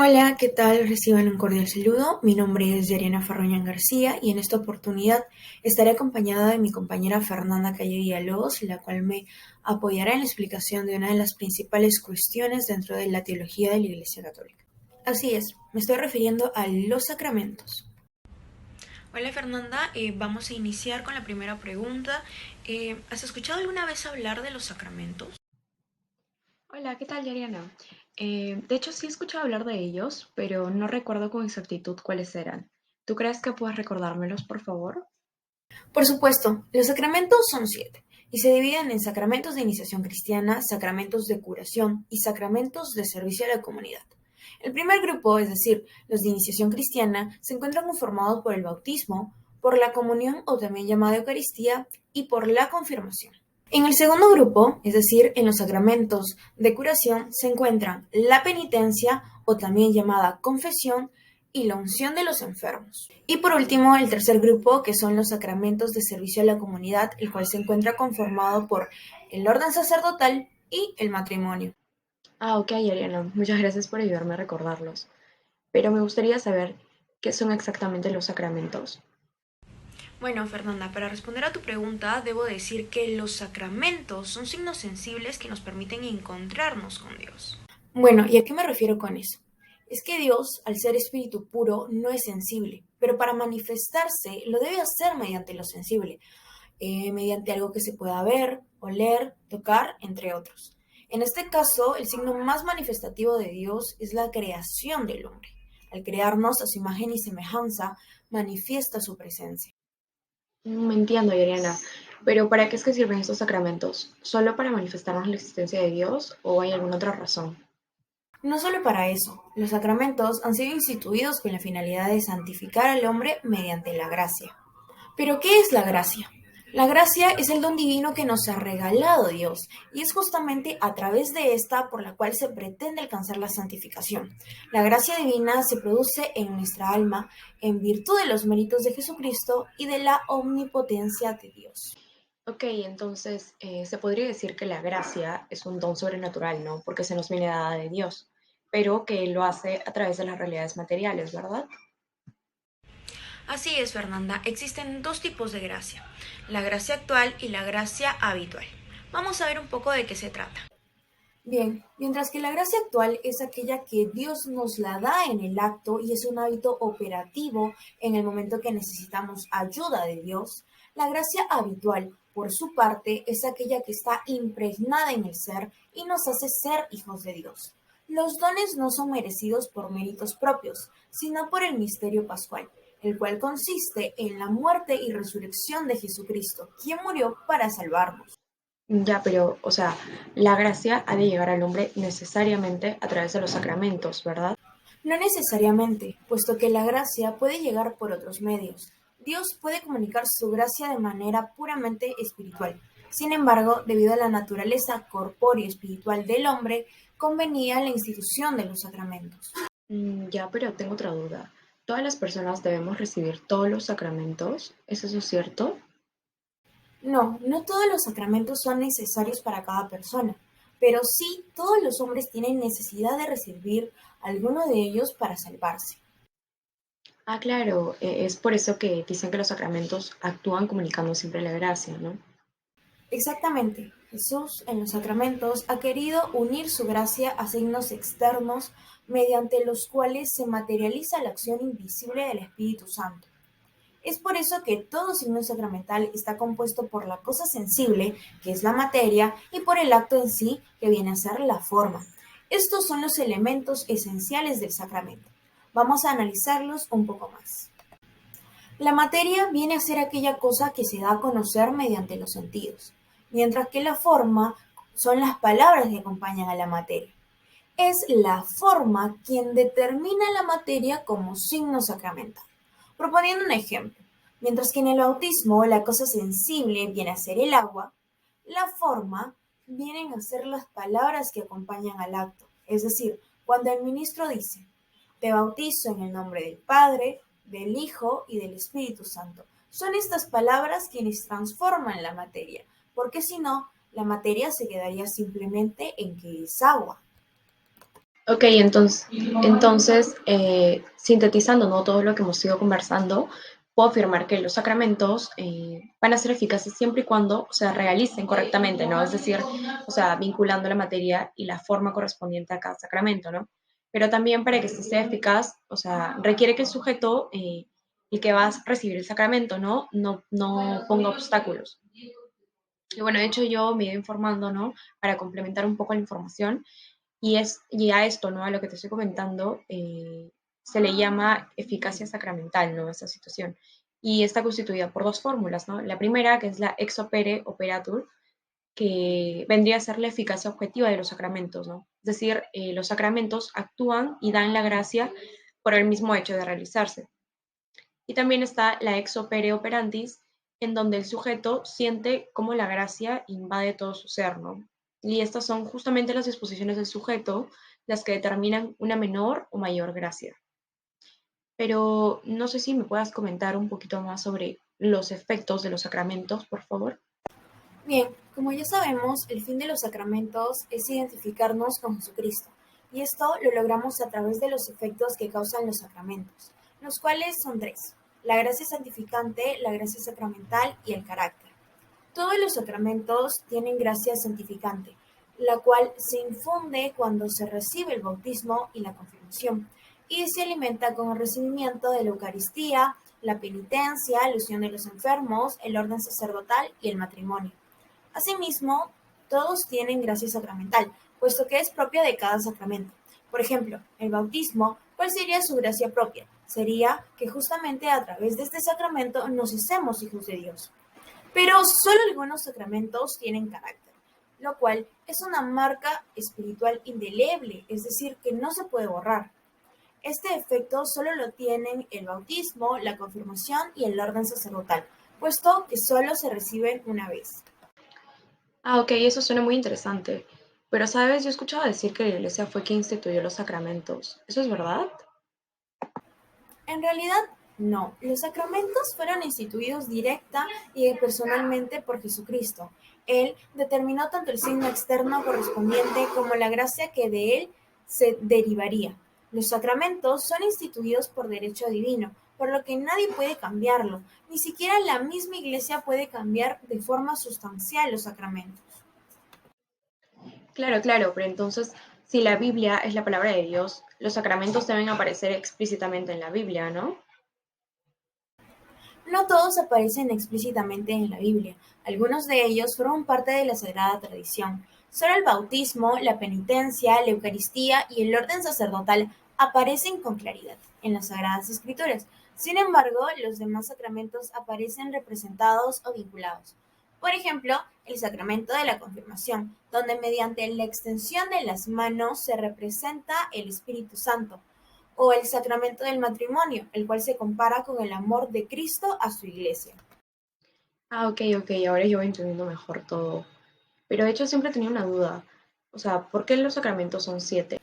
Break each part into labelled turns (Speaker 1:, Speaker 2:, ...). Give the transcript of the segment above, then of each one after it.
Speaker 1: Hola, ¿qué tal? Reciban un cordial saludo. Mi nombre es Yariana Farroñán García y en esta oportunidad estaré acompañada de mi compañera Fernanda Calle Villalobos, la cual me apoyará en la explicación de una de las principales cuestiones dentro de la teología de la Iglesia Católica. Así es, me estoy refiriendo a los sacramentos. Hola Fernanda, vamos a iniciar con la primera pregunta. ¿Has escuchado alguna vez hablar de los sacramentos?
Speaker 2: Hola, ¿qué tal, Yariana? De hecho, sí he escuchado hablar de ellos, pero no recuerdo con exactitud cuáles eran. ¿Tú crees que puedes recordármelos, por favor?
Speaker 1: Por supuesto, los sacramentos son 7 y se dividen en sacramentos de iniciación cristiana, sacramentos de curación y sacramentos de servicio a la comunidad. El primer grupo, es decir, los de iniciación cristiana, se encuentran conformados por el bautismo, por la comunión o también llamada Eucaristía y por la confirmación. En el segundo grupo, es decir, en los sacramentos de curación, se encuentran la penitencia o también llamada confesión y la unción de los enfermos. Y por último, el tercer grupo, que son los sacramentos de servicio a la comunidad, el cual se encuentra conformado por el orden sacerdotal y el matrimonio.
Speaker 2: Ah, ok, Yariana, muchas gracias por ayudarme a recordarlos. Pero me gustaría saber qué son exactamente los sacramentos.
Speaker 1: Bueno, Fernanda, para responder a tu pregunta, debo decir que los sacramentos son signos sensibles que nos permiten encontrarnos con Dios. Bueno, ¿y a qué me refiero con eso? Es que Dios, al ser espíritu puro, no es sensible, pero para manifestarse lo debe hacer mediante lo sensible, mediante algo que se pueda ver, oler, tocar, entre otros. En este caso, el signo más manifestativo de Dios es la creación del hombre. Al crearnos a su imagen y semejanza, manifiesta su presencia.
Speaker 2: Me entiendo, Yariana, pero ¿para qué es que sirven estos sacramentos? ¿Solo para manifestarnos la existencia de Dios o hay alguna otra razón?
Speaker 1: No solo para eso, los sacramentos han sido instituidos con la finalidad de santificar al hombre mediante la gracia. Pero, ¿qué es la gracia? La gracia es el don divino que nos ha regalado Dios y es justamente a través de esta por la cual se pretende alcanzar la santificación. La gracia divina se produce en nuestra alma en virtud de los méritos de Jesucristo y de la omnipotencia de Dios.
Speaker 2: Ok, entonces se podría decir que la gracia es un don sobrenatural, ¿no? Porque se nos viene dada de Dios, pero que Él lo hace a través de las realidades materiales, ¿verdad?
Speaker 1: Así es, Fernanda, existen dos tipos de gracia, la gracia actual y la gracia habitual. Vamos a ver un poco de qué se trata. Bien, mientras que la gracia actual es aquella que Dios nos la da en el acto y es un hábito operativo en el momento que necesitamos ayuda de Dios, la gracia habitual, por su parte, es aquella que está impregnada en el ser y nos hace ser hijos de Dios. Los dones no son merecidos por méritos propios, sino por el misterio pascual, el cual consiste en la muerte y resurrección de Jesucristo, quien murió para salvarnos.
Speaker 2: Ya, pero, o sea, la gracia ha de llegar al hombre necesariamente a través de los sacramentos, ¿verdad?
Speaker 1: No necesariamente, puesto que la gracia puede llegar por otros medios. Dios puede comunicar su gracia de manera puramente espiritual. Sin embargo, debido a la naturaleza corpórea y espiritual del hombre, convenía la institución de los sacramentos.
Speaker 2: Ya, pero tengo otra duda. ¿Todas las personas debemos recibir todos los sacramentos? ¿Es eso cierto?
Speaker 1: No, no todos los sacramentos son necesarios para cada persona, pero sí todos los hombres tienen necesidad de recibir alguno de ellos para salvarse.
Speaker 2: Ah, claro, es por eso que dicen que los sacramentos actúan comunicando siempre la gracia, ¿no?
Speaker 1: Exactamente, Jesús en los sacramentos ha querido unir su gracia a signos externos mediante los cuales se materializa la acción invisible del Espíritu Santo. Es por eso que todo signo sacramental está compuesto por la cosa sensible, que es la materia, y por el acto en sí, que viene a ser la forma. Estos son los elementos esenciales del sacramento. Vamos a analizarlos un poco más. La materia viene a ser aquella cosa que se da a conocer mediante los sentidos, mientras que la forma son las palabras que acompañan a la materia. Es la forma quien determina la materia como signo sacramental. Proponiendo un ejemplo, mientras que en el bautismo la cosa sensible viene a ser el agua, la forma vienen a ser las palabras que acompañan al acto. Es decir, cuando el ministro dice, te bautizo en el nombre del Padre, del Hijo y del Espíritu Santo. Son estas palabras quienes transforman la materia, porque si no, la materia se quedaría simplemente en que es agua.
Speaker 2: Ok, sintetizando, ¿no? Todo lo que hemos ido conversando, puedo afirmar que los sacramentos van a ser eficaces siempre y cuando se realicen correctamente, ¿no? Es decir, o sea, vinculando la materia y la forma correspondiente a cada sacramento, ¿no? Pero también para que este sea eficaz, o sea, requiere que el sujeto, el que va a recibir el sacramento, ¿no? No ponga obstáculos. Y bueno, de hecho yo me he ido informando, ¿no? Para complementar un poco la información y a esto, ¿no? A lo que te estoy comentando, se le llama eficacia sacramental, ¿no? Esta situación. Y está constituida por dos fórmulas, ¿no? La primera, que es la ex opere operatur, que vendría a ser la eficacia objetiva de los sacramentos, ¿no? Es decir, los sacramentos actúan y dan la gracia por el mismo hecho de realizarse. Y también está la ex opere operantis, en donde el sujeto siente cómo la gracia invade todo su ser, ¿no? Y estas son justamente las disposiciones del sujeto las que determinan una menor o mayor gracia. Pero no sé si me puedas comentar un poquito más sobre los efectos de los sacramentos, por favor.
Speaker 1: Bien, como ya sabemos, el fin de los sacramentos es identificarnos con Jesucristo, y esto lo logramos a través de los efectos que causan los sacramentos, los cuales son tres: la gracia santificante, la gracia sacramental y el carácter. Todos los sacramentos tienen gracia santificante, la cual se infunde cuando se recibe el bautismo y la confirmación, y se alimenta con el recibimiento de la Eucaristía, la penitencia, la unción de los enfermos, el orden sacerdotal y el matrimonio. Asimismo, todos tienen gracia sacramental, puesto que es propia de cada sacramento. Por ejemplo, el bautismo, ¿cuál sería su gracia propia? Sería que justamente a través de este sacramento nos hacemos hijos de Dios. Pero solo algunos sacramentos tienen carácter, lo cual es una marca espiritual indeleble, es decir, que no se puede borrar. Este efecto solo lo tienen el bautismo, la confirmación y el orden sacerdotal, puesto que solo se reciben una vez.
Speaker 2: Ah, ok, eso suena muy interesante. Pero, ¿sabes? Yo he escuchado decir que la iglesia fue quien instituyó los sacramentos. ¿Eso es verdad?
Speaker 1: En realidad, no. Los sacramentos fueron instituidos directa y personalmente por Jesucristo. Él determinó tanto el signo externo correspondiente como la gracia que de él se derivaría. Los sacramentos son instituidos por derecho divino, por lo que nadie puede cambiarlo. Ni siquiera la misma Iglesia puede cambiar de forma sustancial los sacramentos.
Speaker 2: Claro, claro, pero entonces, si la Biblia es la palabra de Dios, los sacramentos deben aparecer explícitamente en la Biblia, ¿no?
Speaker 1: No todos aparecen explícitamente en la Biblia, algunos de ellos forman parte de la sagrada tradición. Solo el bautismo, la penitencia, la Eucaristía y el orden sacerdotal aparecen con claridad en las Sagradas Escrituras. Sin embargo, los demás sacramentos aparecen representados o vinculados. Por ejemplo, el sacramento de la confirmación, donde mediante la extensión de las manos se representa el Espíritu Santo, o el sacramento del matrimonio, el cual se compara con el amor de Cristo a su iglesia.
Speaker 2: Ah, ok, ok, ahora yo voy entendiendo mejor todo. Pero de hecho siempre tenía una duda. O sea, ¿por qué los sacramentos son 7?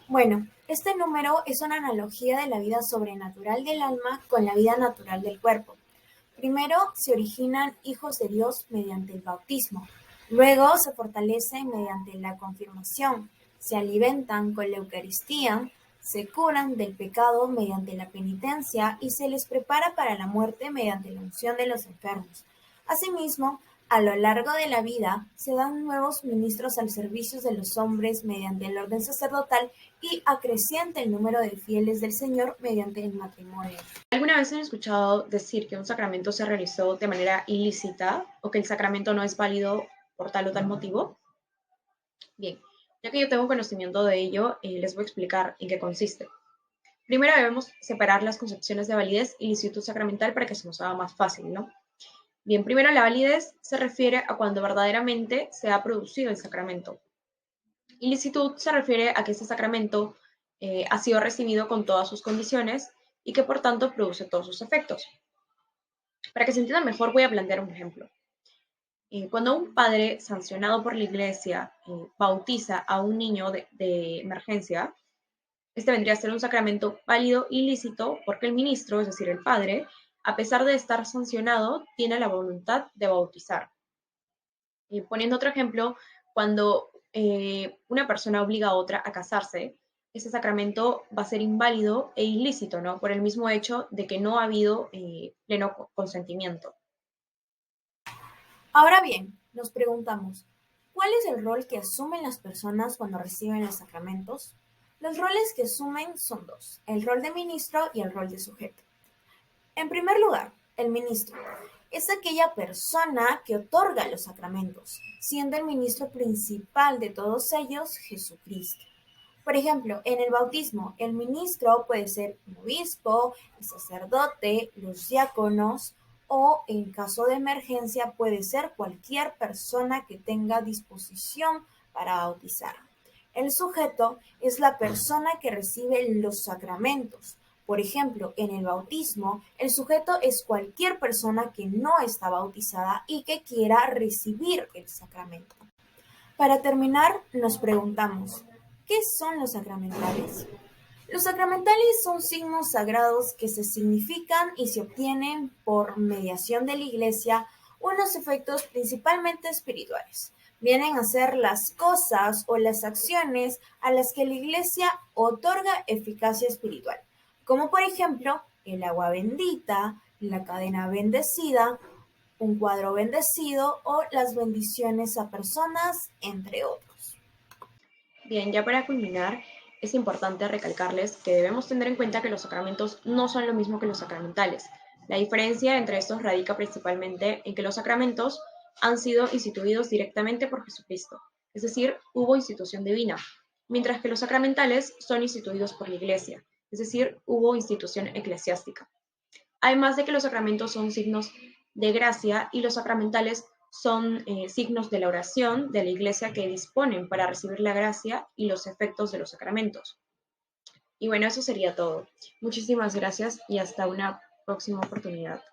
Speaker 1: Bueno, este número es una analogía de la vida sobrenatural del alma con la vida natural del cuerpo. Primero se originan hijos de Dios mediante el bautismo, luego se fortalecen mediante la confirmación, se alimentan con la Eucaristía, se curan del pecado mediante la penitencia y se les prepara para la muerte mediante la unción de los enfermos. Asimismo, a lo largo de la vida se dan nuevos ministros al servicio de los hombres mediante el orden sacerdotal y acrecienta el número de fieles del Señor mediante el matrimonio.
Speaker 2: ¿Alguna vez han escuchado decir que un sacramento se realizó de manera ilícita o que el sacramento no es válido por tal o tal motivo? Bien, ya que yo tengo conocimiento de ello, les voy a explicar en qué consiste. Primero debemos separar las concepciones de validez y licitud sacramental para que se nos haga más fácil, ¿no? Bien, primero la validez se refiere a cuando verdaderamente se ha producido el sacramento. Ilicitud se refiere a que este sacramento ha sido recibido con todas sus condiciones y que por tanto produce todos sus efectos. Para que se entienda mejor voy a plantear un ejemplo. Cuando un padre sancionado por la iglesia bautiza a un niño de emergencia, este vendría a ser un sacramento válido y lícito porque el ministro, es decir, el padre, a pesar de estar sancionado, tiene la voluntad de bautizar. Poniendo otro ejemplo, cuando una persona obliga a otra a casarse, ese sacramento va a ser inválido e ilícito, ¿no? Por el mismo hecho de que no ha habido pleno consentimiento.
Speaker 1: Ahora bien, nos preguntamos, ¿cuál es el rol que asumen las personas cuando reciben los sacramentos? Los roles que asumen son dos, el rol de ministro y el rol de sujeto. En primer lugar, el ministro es aquella persona que otorga los sacramentos, siendo el ministro principal de todos ellos Jesucristo. Por ejemplo, en el bautismo, el ministro puede ser un obispo, el sacerdote, los diáconos o, en caso de emergencia, puede ser cualquier persona que tenga disposición para bautizar. El sujeto es la persona que recibe los sacramentos. Por ejemplo, en el bautismo, el sujeto es cualquier persona que no está bautizada y que quiera recibir el sacramento. Para terminar, nos preguntamos, ¿qué son los sacramentales? Los sacramentales son signos sagrados que se significan y se obtienen por mediación de la Iglesia unos efectos principalmente espirituales. Vienen a ser las cosas o las acciones a las que la Iglesia otorga eficacia espiritual, como por ejemplo el agua bendita, la cadena bendecida, un cuadro bendecido o las bendiciones a personas, entre otros.
Speaker 2: Bien, ya para culminar, es importante recalcarles que debemos tener en cuenta que los sacramentos no son lo mismo que los sacramentales. La diferencia entre estos radica principalmente en que los sacramentos han sido instituidos directamente por Jesucristo, es decir, hubo institución divina, mientras que los sacramentales son instituidos por la Iglesia, es decir, hubo institución eclesiástica. Además de que los sacramentos son signos de gracia y los sacramentales son signos de la oración de la Iglesia que disponen para recibir la gracia y los efectos de los sacramentos. Y bueno, eso sería todo. Muchísimas gracias y hasta una próxima oportunidad.